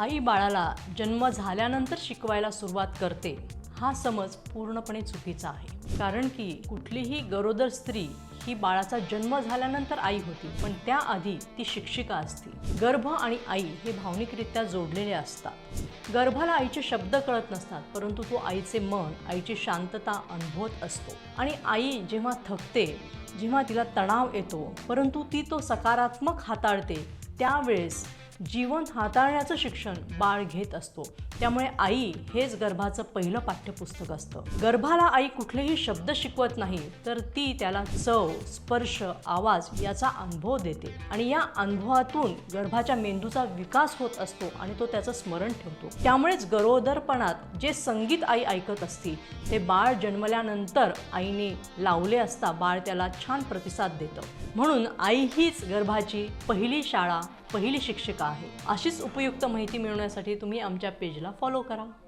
आई बाळाला जन्म झाल्यानंतर शिकवायला सुरुवात करते हा समज पूर्णपणे चुकीचा आहे। कारण की कुठलीही गरोदर स्त्री ही बाळाचा जन्म झाल्यानंतर आई होती, पण त्याआधी ती शिक्षिका असते। गर्भ आणि आई हे भावनिकरित्या जोडलेले असतात। गर्भाला आईचे शब्द कळत नसतात, परंतु तो आईचे मन, आईची शांतता अनुभवत असतो। आणि आई जेव्हा थकते, जेव्हा तिला तणाव येतो, परंतु ती तो सकारात्मक हाताळते, त्यावेळेस जीवन हाताळण्याचं शिक्षण बाळ घेत असतो। त्यामुळे आई हेच गर्भाचं पहिलं पाठ्यपुस्तक असतं। गर्भाला आई कुठलेही शब्द शिकवत नाही, तर ती त्याला चव, स्पर्श, आवाज याचा अनुभव देते आणि या अनुभवातून गर्भाच्या मेंदूचा विकास होत असतो आणि तो त्याचं स्मरण ठेवतो। त्यामुळेच गरोदरपणात जे संगीत आई ऐकत असते ते बाळ जन्मल्यानंतर आईने लावले असता बाळ त्याला छान प्रतिसाद देतं। म्हणून आई हीच गर्भाची पहिली शाळा, पहिली शिक्षिका आहे। अशीच उपयुक्त माहिती मिळवण्यासाठी तुम्ही आमच्या पेजला फॉलो करा।